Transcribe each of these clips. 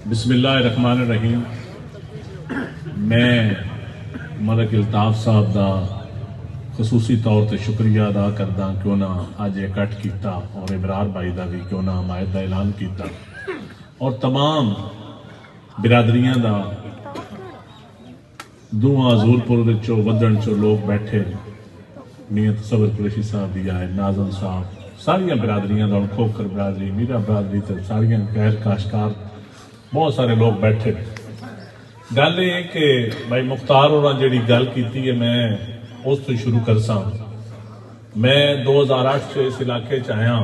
बिस्मिल्लाहिर्रहमानिर्रहीम। मैं मलक अल्ताफ साहब का खसूसी तौर पर शुक्रिया अदा करदा क्यों ना अज इकट्ठ किया और इमरान भाई का भी क्यों ना हमायत का ऐलान किया और तमाम बिरादरियां का दूआ हजूरपुर चो वधन चो लोग बैठे मियां तसव्वुर कुरैशी साहब भी आए, नाज़म साहब, सारिया बिरादरियां का खोखर बिरादरी, मीरा बिरादरी तो सारिया गैर काशकार बहुत सारे लोग बैठे। गल ये कि भाई मुख्तार और जी गल की है, मैं उस तो शुरू कर सा। मैं 2008 से इस इलाके च आया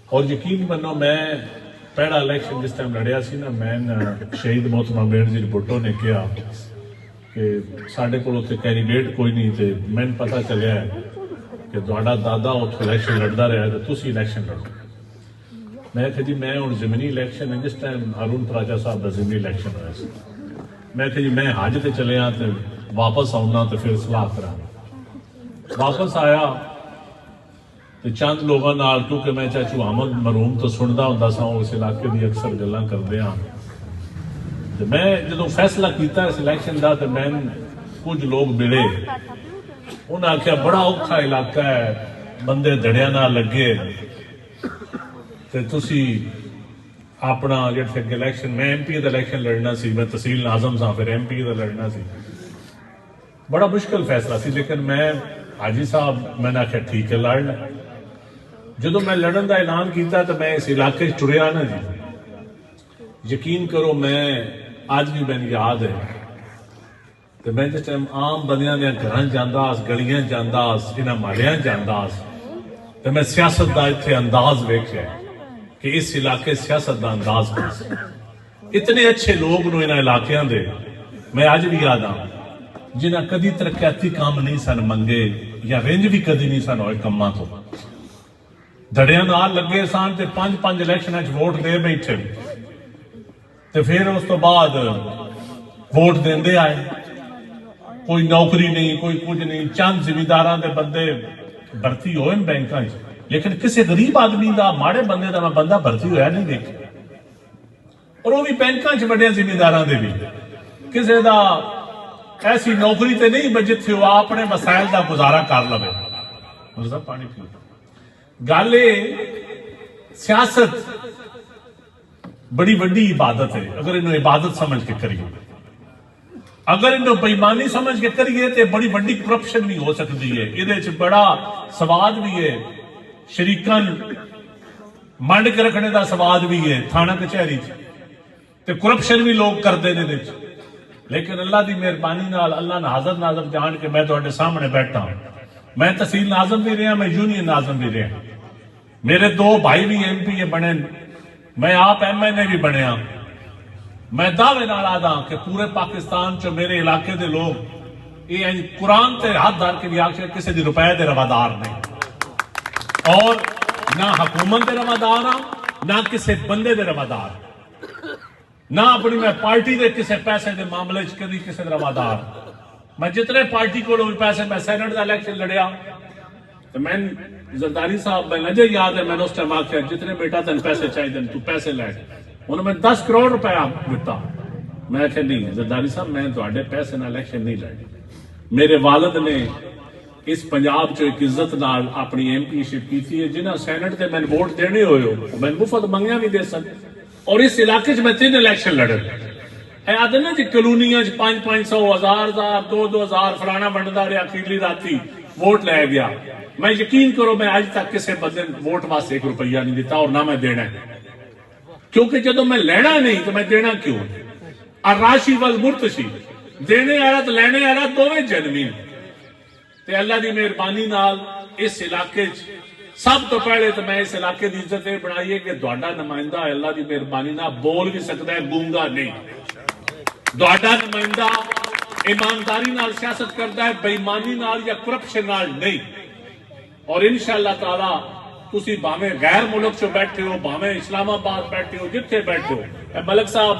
और यकीन मनो मैं पहला इलेक्शन जिस टाइम लड़िया सी ना, मैं शहीद मोहतरमा बेनज़ीर भुट्टो ने कहा कि साढ़े को कैंडीडेट कोई नहीं थे। मैंने पता चलिया कि तुहाडा दादा उत्थे इलेक्शन लड़ता रहा तो तुसी इलेक्शन लड़ो। मैं कहा जी मैं हूँ जमीनी इलेक्शन है, जिस टाइम हारून तराजा साहब का जमीनी इलेक्शन होया। मैं कहा जी मैं हज से चलिया तो वापस आना तो फिर सलाह करा। वापस आया तो चंद लोगों नाल, क्योंकि मैं चाचू अहमद मरूम तो सुनता होंदा सा, उस इलाके की अक्सर गल्लां करदे हां। तो मैं जो फैसला किया इस इलेक्शन का, तो मैं कुछ लोग मिले, उन्हें आख्या बड़ा औखा इलाका है, बंदे धड़िया ना लगे तो तुसी अपना जिहड़े इलेक्शन, मैं MP का इलेक्शन लड़ना सी, मैं तहसील नाज़म सा, फिर MP का लड़ना सी, बड़ा मुश्किल फैसला सी। लेकिन मैं हाजी साहब मैंने आख्या ठीक है लड़ लै। जो मैं लड़न का ऐलान किया तो मैं इस इलाके टुरिया ना जी, यकीन करो मैं अज भी मैंने याद है तो मैं जिस टाइम आम बंदियां दे घर जांदा, गलियां जांदा, इन्हां महलियां जांदा, तो मैं सियासत का इत्थे अंदाज वेख्या कि इस इलाके सियासत का अंदाज क्या। इतने अच्छे लोग नो इन्हां इलाकियां दे मैं अज भी याद हाँ, जिन्हें कदी तरक्याती काम नहीं सन मंगे या रिंज भी कदी नहीं सन होए कम्मां तो। धड़िया नाल लगे सन ते 5-5 इलेक्शन वोट दे बैठे, तो फिर उस तो बाद वोट देंदे आए। कोई नौकरी नहीं, कोई कुछ नहीं, चंद जिमीदारां दे बंदे भर्ती होए बैंकां च, लेकिन किसी गरीब आदमी का, माड़े बंदे का मैं बंदा भर्ती होया नहीं देखा। और वह भी बैंकां च वड्डियां जिमीदारां दे भी किसी का ऐसी नौकरी तो नहीं जिथे वह अपने मसाइल का गुजारा कर लवे। मतलब पानी पी गल सियासत बड़ी वड्डी इबादत है, अगर इन्हों इबादत समझ के करिए, अगर इन्हों बेईमानी समझ के करिए तो बड़ी वड्डी करप्शन भी हो सकती है। ये बड़ा स्वाद भी है, शरीकन मंड के रखने का स्वाद भी है थाना कचहरी, तो करप्शन भी लोग करते हैं। लेकिन अल्लाह की मेहरबानी नाल, अल्लाह ने हाजर नाजर जान के मैं तुहाडे सामने बैठा। मैं तहसील नाजम भी रहा, मैं यूनियन नाजम भी रहा, मेरे 2 भाई भी MP बने, मैं आप MNA भी बनया। मैं दावे नाल आदा कि पूरे पाकिस्तान च मेरे इलाके के लोग ये कुरान से हाथ धर के भी आखिर किसी रुपए के रवादार नहीं, और ना हुकूमत के रवादार हाँ, ना किसी बंदे के रवादार, ना अपनी मैं पार्टी के किसी पैसे के मामले कभी किसी रवादार। मैं जितने पार्टी को पैसे, मैं सेनेट का इलेक्शन लड़िया तो मैं जरदारी साहब मैं नजर याद है, मैंने उस टाइम आख्या जितने बेटा तेन पैसे चाहिए तू पैसे लै। उन्होंने 10 करोड़ रुपया दिता। मैं आख्या नहीं जरदारी साहब मैं तुहाडे पैसे ना इलेक्शन नहीं लड़नी। मेरे वालद ने इस पंजाब चो एक इज्जत नाल अपनी MP-शिप की है, जिन्हें सेनेट से मैंने वोट देने हो मैं मुफ्त मंगिया भी दे सकता। और इस इलाके मैं 3 इलेक्शन लड़े। आदे ना जी कलोनिया 500-500, 1000-1000, 2-2000 फलाना बनता रहा, अखीरली राती वोट लै गया। मैं यकीन करो मैं अज तक किसी बंदे वोट वास्ते 1 रुपया नहीं दिता और ना मैं देना, क्योंकि जो मैं लेना नहीं तो मैं देना क्यों। और राशि वल मुर्तशी, देने आला तो लेने आला दोवें जनमी। ते अल्लाह की मेहरबानी नाल इस इलाके सब तो पहले तो मैं इस इलाके की इज्जत यह बनाई है कि तुहाडा नुमाइंदा अल्लाह की मेहरबानी नाल बोल भी सकता है, गूंगा नहीं। तुहाडा नुमाइंदा ईमानदारी नाल सियासत करता है, बेईमानी नाल या करप्शन नाल नहीं। और इंशाअल्लाह ताला तुसी भावें गैर मुल्क च बैठे हो, भावें इस्लामाबाद बैठे हो, जिथे बैठे हो, मलक साहब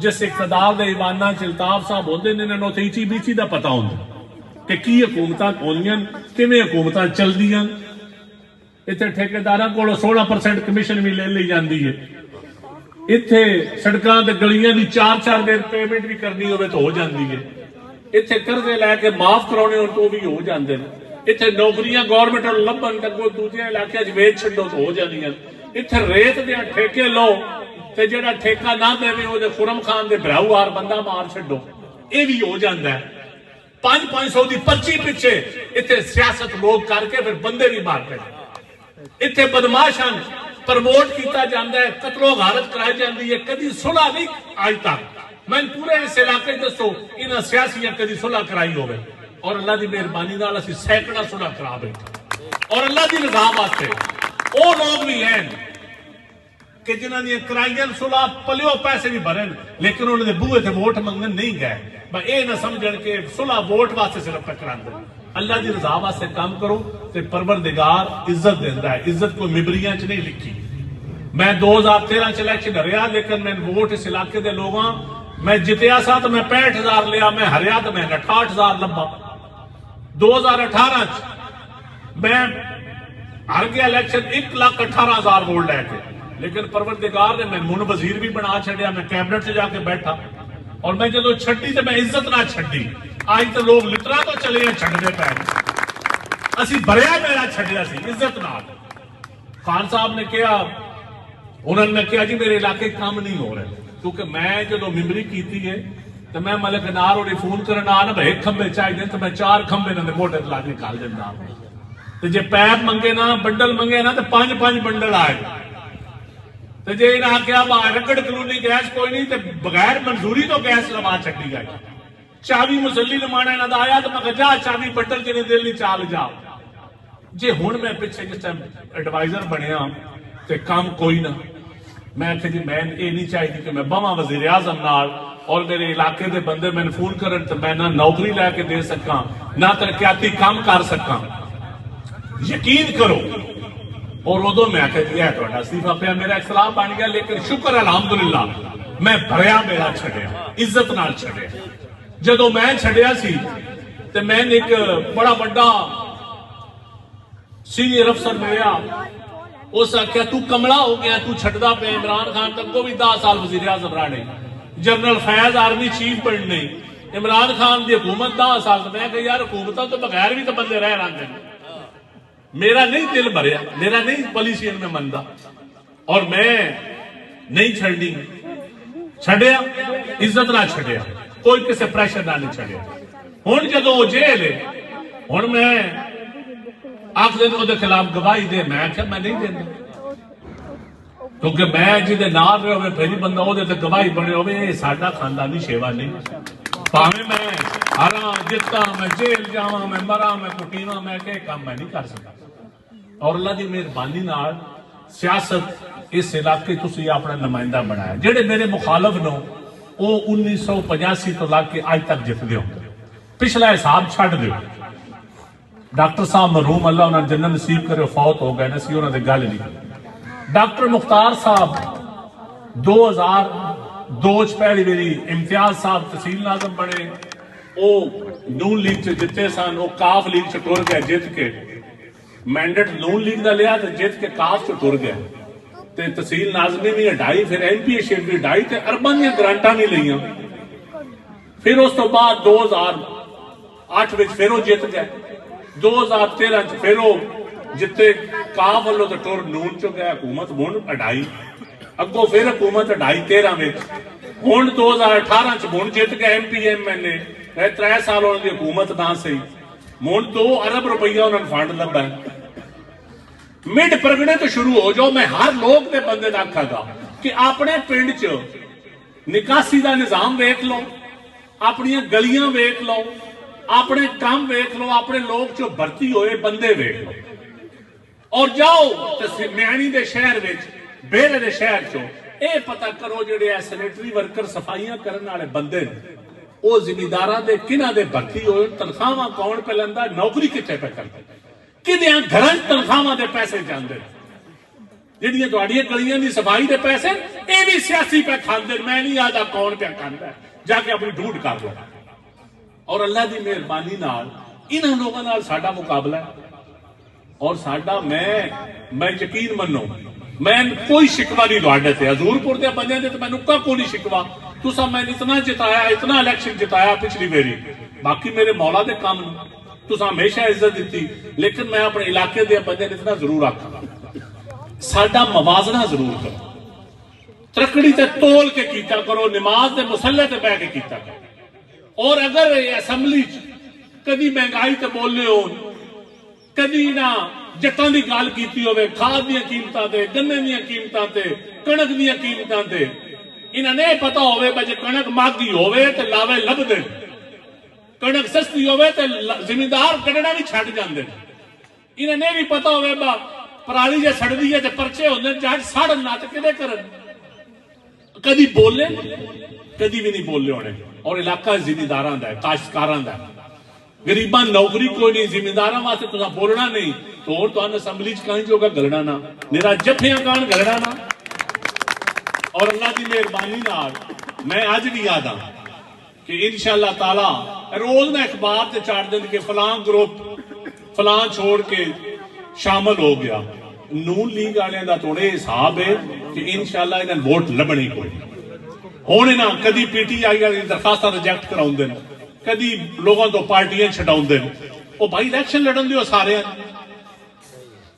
जिस इकतदार के ईवाना च अल्ताफ साहब होंदे ने, इन्हां नूं इची बीची दा पता होंदा कि की हुकूमतां होंदियां, किवें हुकूमतां चलदियां। इतने ठेकेदारों को 16% कमीशन भी ले ली जाती है। इत्थे सड़कां ते गलियां दी 4-4 दिन पेमेंट भी करनी होवे तो हो जाती है। इत्थे कर्जे लैके माफ कराने हो तो भी हो जाते हैं। इत्थे नौकरियां गौरमेंट लभन तको दूसरे इलाके वेच छड्डो तो हो जांदियां। इत्थे रेत दे ठेके लो ते जेड़ा ठेका ना देवे ओदे खुरम खान दे भराऊहार बंदा मार छड्डो, ये भी हो जाता है। 500 की पर्ची पिछे इत्थे सियासत लोग करके फिर बंदे भी मारते हैं। इत्थे बदमाशन प्रमोट किया जाता है, कतलो गारत कराई जाती है, कभी सुलह नहीं आज तक। मैं पूरे इस इलाके दसो इन्होंने सियासियां कभी सुलह कराई होवे, और अल्लाह की मेहरबानी नाल असीं सैकड़ा सुलह करा बैठे। और अल्लाह की रज़ा वास्ते वो लोग भी हैं कि जिन्होंने कराइयां सुलह पलियो पैसे भी भरन, लेकिन उन्होंने बूहे से वोट मंगन नहीं गए। ये ना समझण के सुलह वोट वास्ते सिर्फ करांदे। अल्लाह की रज़ा वास्ते काम करो तो परवरदिगार इज्जत देता है। इज्जत कोई मिबरियां च नहीं लिखी। मैं 2013 च इलैक्शन हरिया, लेकिन मैं वोट इस इलाके के लोगों मैं जितया सा तो मैं 65,000 लिया, मैं हरिया तो मैं 68,000 लब्बा। 2018 मैं हार गया इलेक्शन 1,18,000 वोट लैके, लेकिन परवरदिगार ने मैं मुन वजीर भी बना छड़िया, मैं कैबिनेट से जाके बैठा। और मैं जो छड्डी तो मैं इज्जत ना छड्डी। आज तो लोग लिटरा तो चले छड्डने पै, असी भरिया मेरा छड्डिया सी इज्जत नाल। खान साहब ने कहा, उन्होंने कहा जी मेरे इलाके काम नहीं हो रहे, क्योंकि मैं जो मिमरी की है तो मैं मलिक नार और फोन करना ना भाई खंबे चाहिए तो मैं 4 खंबे ना मोटे ला के निकाल देना। तो जे पैप मंगे ना बंडल मंगे ना तो 5-5 बंडल आए। तो जे इन्हें आख्या रगड़ कलोनी गैस कोई नहीं तो बगैर मंजूरी तो गैस लवा छड़ी गई। चाबी मुसली लमाना इन्हों का आया तो मैं जा चाबी बंडल जिन्हें दिल नहीं चाल जाओ। जे हुण मैं पिछे जिस टाइम एडवाइजर बनया तो काम कोई ना, मैं आख्या जी मैं ये नहीं चाहिए कि मैं बवां वजीर आजम नाल और मेरे इलाके के बंदे मैंने फोन करन तो मैं ना नौकरी लैके दे सका ना तरक्याती काम कर सका। यकीन करो। और उदों मैं आख्या जी है इस्तीफा पे मेरा इख्तलाफ बन गया, लेकिन शुक्र अलहमदुलिल्लाह मैं भरिया मेरा छड़िया, इज्जत नाल छड़िया। जदों मैं छड़िया सी तो मैंने एक बड़ा बड़ा सीनियर अफसर मिलिया, उस आख्या तू कमला हो गया, तू छड़दा पे। इमरान खान तक को भी 10 साल वजीर आजम रहने, जनरल फैज आर्मी चीफ बनने, इमरान खान की हुकूमत 10 साल। तो मैं यार हुकूमत तो बगैर भी तो बंदे रह रहे। मेरा नहीं दिल भरिया, मेरा नहीं पॉलिसियन में मनता, और मैं नहीं छड़नी छड़िया, इज्जत ना छड़िया, कोई किसी प्रेशर ना नहीं छड़िया। हुण जो जेल है, हुण मैं आखिर ਉਹਦੇ खिलाफ गवाही दे, मैं आख्या मैं नहीं देना, क्योंकि मैं जिहदे नाल रहे होवे फिर ही बंदा ਉਹਦੇ ते गवाही बने होवे। ये साडा खानदानी सेवा नहीं। भावें मैं हारा जिता, मैं जेल जावा, मैं मरा, मैं कुटीवा, मैं कह काम मैं नहीं कर सकता। और अल्लाह की मेहरबानी नाल सियासत इस इलाके तुसीं अपना नुमाइंदा बनाया। जेडे मेरे मुखालफ नो वो 1985 तो लाके अज तक जितदे हो। पिछला हिसाब छड्ड दिओ। डॉक्टर साहब मरहूम अल्लाह उन्होंने जन्नत नसीब करे, फौत हो गए, असीं उन्होंने गल नहीं। डॉक्टर मुख्तार साहब 2002 पहली बारी इम्तियाज साहब तहसील नाज़म बने, वो नून लीग च जिते सन, वो काफ लीग च टुर गए जित के। मैंडेट नून लीग का लिया तो जित के काफ च टुर गए। तो तहसील नाज़मी भी हटाई, फिर MPA भी हटाई, तो अरबां दी ग्रांटां नहीं लईआं। फिर उस तो बाद 2008 में फिर वो जित गए। 2013 च फिर वो जिते काफ वालों तो टुर नून चो गया, हुकूमत हुण हटाई, अगों फिर हुकूमत हटाई 13 में, हुण 2018 च हुण जित गए MPMNA। 3 साल उन्होंने हुकूमत ना सही, हुण 2 अरब रुपया उन्होंने फंड लभा। मिड परगने तो शुरू हो जाओ। मैं हर लोग के बंदे का आखागा कि अपने पिंड च निकासी का निजाम वेख लो, अपनी गलियां वेख लो, अपने काम वेख लो, अपने लोग जो भर्ती होए बंदे वेख लो, और जाओ तो म्याणी के शहर बेरे के शहर चो ये पता करो जेडे सैनिटरी वर्कर सफाइयां करने वाले बंदे वो जिमीदारां दे किन्हां दे भर्ती होए, तनख्वाहां कौन पे लैंदा, नौकरी कित्थे पे करदा, किदियां घरां तनख्वाहां दे पैसे जांदे, जिहड़ियां तुहाडीआं गलियां दी सफाई दे पैसे ये भी सियासी पे खांदे। मैं नहीं आता कौन पे करदा, जाके अपनी ढूंढ कर लो। और अल्लाह की मेहरबानी नाल इन्हां लोगों नाल साडा मुकाबला है। और साडा मैं यकीन मनो मैं कोई शिकवा नहीं तुहाडे ते हजूरपुर दे बंदे ते मैनू कोई शिकवा। तुसा मैंने इतना जिताया, इतना इलेक्शन जिताया पिछली मेरी, बाकी मेरे मौला दे काम तुसा हमेशा इज्जत दी, लेकिन मैं अपने इलाके दे बंदे इतना जरूर आखा साडा मवाजना जरूर करो, तरकड़ी ते तोल के कीता करो, नमाज दे मुसल्ले ते बैठ के कीता करो। और अगर असैम्बली कदी महंगाई ते बोले हो, कदी ना जट्टां दी गल कीती होवे, खाद दी कीमतां ते, गन्ने दी कीमतां ते, कणक दी कीमतां ते, इन्हां ने पता होवे जे कणक महंगी होवे ते लावे लभदे, कणक सस्ती होवे ते जिमींदार कढना भी छड्ड जांदे। इन्हां ने भी पता होवे पराली जे सड़दी है ते परचे होंदे, जज सड़न ना ते किदे करन। कदी बोले, कदी भी नहीं बोले होने। और इलाका जिमींदारां दा है, काश्तकारां दा है, गरीबां नौकरी कोई नहीं, जिमींदारां वास्ते तुसां बोलना नहीं तो और तुहानू असैम्बली च कहीं जोगा गलना ना, मेरा जफियां कान गलना ना। और अल्लाह की मेहरबानी नाल मैं अज भी याद हाँ कि इंशाअल्लाह ताला रोज ना अखबार से चार दिन के फलां ग्रुप फलां छोड़ के शामिल हो गया। नून लीग वाले का थोड़े हिसाब है कि इंशाअल्लाह इन्हें वोट लभनी कोई होने ना। कदी पीटीआई वाली दरखास्त रिजेक्ट कराउंदे, कदी लोगों तो पार्टियां छडाउंदे। ओ भाई इलेक्शन लड़न दियो, सारे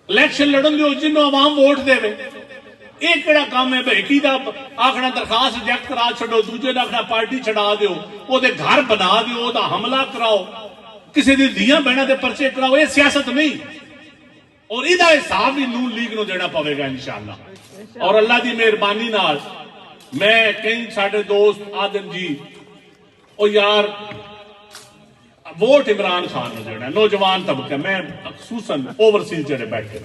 इलेक्शन लड़न दियो, जिन्हों आवाम वोट देवे। ਇਹ ਕਿਹੜਾ ਕੰਮ ਹੈ ਬੇਕੀ ਦਾ ਆਖਣਾ ਦਰਖਾਸਤ ਰਿਜੈਕਟ ਕਰਾ ਛੱਡੋ, ਦੂਜੇ ਦਾ ਆਖਣਾ ਪਾਰਟੀ ਛਡਾ ਦਿਓ, ਉਹਦੇ ਘਰ ਬਣਾ ਦਿਓ, ਉਹਦਾ ਹਮਲਾ ਕਰਾਓ, ਕਿਸੇ ਦੀ ਧੀਆਂ ਬਹਿਣਾ ਦੇ ਪਰਚੇ ਕਰਾਓ। ਇਹ ਸਿਆਸਤ ਨਹੀਂ। ਔਰ ਇਹਦਾ ਹਿਸਾਬ ਵੀ ਨੂਨ ਲੀਗ ਨੂੰ ਦੇਣਾ ਪਵੇਗਾ ਇਨਸ਼ਾਅੱਲਾ। ਔਰ ਅੱਲਾ ਦੀ ਮਿਹਰਬਾਨੀ ਨਾਲ ਮੈਂ ਕਈ ਸਾਡੇ ਦੋਸਤ ਆਦਮ ਜੀ ਉਹ ਯਾਰ वोट इमरान खान ਨੂੰ ਦੇਣਾ, ਨੌਜਵਾਨ ਤਬਕਾ, ਮੈਂ ਖਸੂਸਨ ਓਵਰਸੀਜ਼ ਜਿਹੜੇ ਬੈਠੇ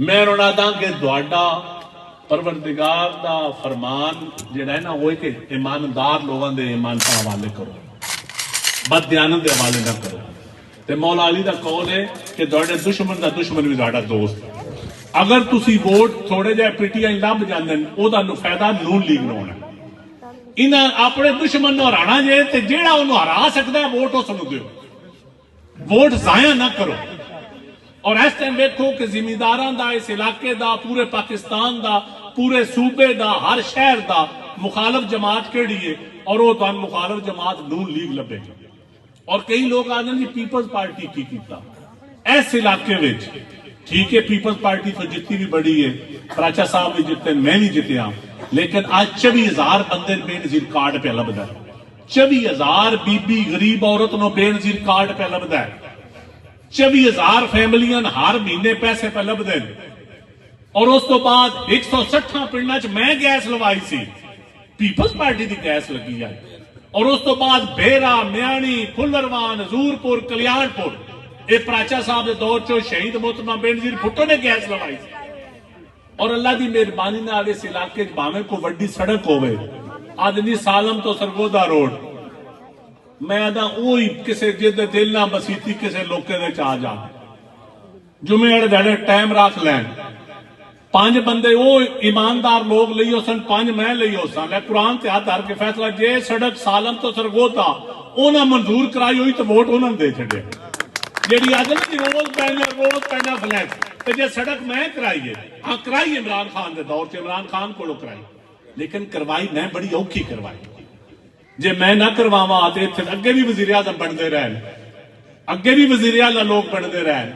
मैं ਉਹਨਾਂ ਦਾ ਕਿ ਤੁਹਾਡਾ परवरदिगार दा फरमान जिहड़ा है ना वो कि ईमानदार लोगों के ईमान का हवाले करो, बदयानत के हवाले ना करो। ते मौला अली दा कौल है कि तुहाडे दुश्मन दा दुश्मन भी तुहाडा दोस्त। अगर तुसी वोट थोड़े जिहे पीटीआई लभ जांदे ओदा फायदा नून लीग नूं होना। इन्हां अपने दुश्मन नूं हराना जे ते जिहड़ा उहनूं हरा सकदा वोट उस नूं दिओ, वोट जाया ना करो। और इस टाइम वेखो कि जिमींदारां दा, इस इलाके दा, पूरे पाकिस्तान दा, पूरे सूबे दा, हर शहर दा मुखालफ जमात केड़ी है और वो तुहानूं मुखालफ जमात नून लीग लभेगी। और कई लोग आखदे जी पीपल्स पार्टी की कीता इस इलाके विच। ठीक है, पीपल्स पार्टी तो जितनी भी बड़ी है, प्राचा साहब भी जितने, मैं भी जितया, लेकिन आज 24,000 बंदे बेनजीर कार्ड पे लभदा है। 24,000 बीबी गरीब औरत नूं बेनजीर कार्ड पे लभदा है। 24,000 फैमिलियां हर महीने पैसे पे लभदे। और उस तो बाद 160 पिंडां च मैं गैस लवाई सी, पीपल्स पार्टी की गैस लगी है। और उस तो बाद बेरा, म्याणी, फुलरवान, हजूरपुर, कल्याणपुर, ये प्राचा साहब के दौर चो शहीद मोहतरमा बेनजीर भुट्टो ने गैस लवाई सी। और अल्लाह की मेहरबानी नाल इस इलाके भावें कोई वड्डी सड़क होवे, आदमी सालम तो सरगोदा रोड, मैं आदा वही किसी जिद दिल ना बसीती किसी लोके दे आ जा, जुमे वाले दिहाड़े टाइम रख लैन। 5 बंदे वो ईमानदार लोग लियो सन, 5 मैं लियो सन। लै कुरान ते हाथ धर के फैसला, जे सड़क सालम तो सरगोदा उन्हें मंजूर कराई हुई तो वोट उन्होंने दे छड़े। जी आदत रोज पैना फ्लैट, तो जे सड़क मैं कराई है, हाँ कराई इमरान खान के दौर से, इमरान खान को कराई, लेकिन करवाई मैं बड़ी औखी करवाई। जे मैं ना करवावा तो इत्थे अगे भी वजीर आजम बनते रहन, अगे भी वजीर आला लोग बनते रहन।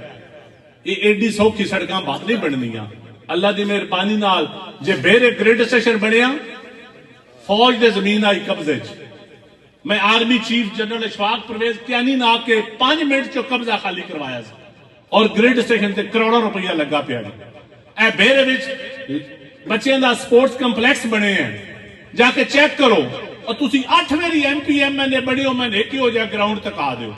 ये एडी सौखी सड़कां बात नहीं बननियां। अल्लाह की मेहरबानी नाल जे बेरे ग्रिड स्टेशन बनया, फौज दे जमीन आई कब्जे च, मैं army chief general Ishfaq Parvez Kayani ना के 5 मिनट चो कब्जा खाली करवाया और ग्रिड स्टेशन से करोड़ों रुपया लगा पिया। ए बेरे विच बच्चों का स्पोर्ट्स कंपलैक्स बने हैं, जाके चेक करो। और तुसी 8 मेरी MP MLA बने हो, मैंने एक ही हो जाए ग्राउंड तक आ दो।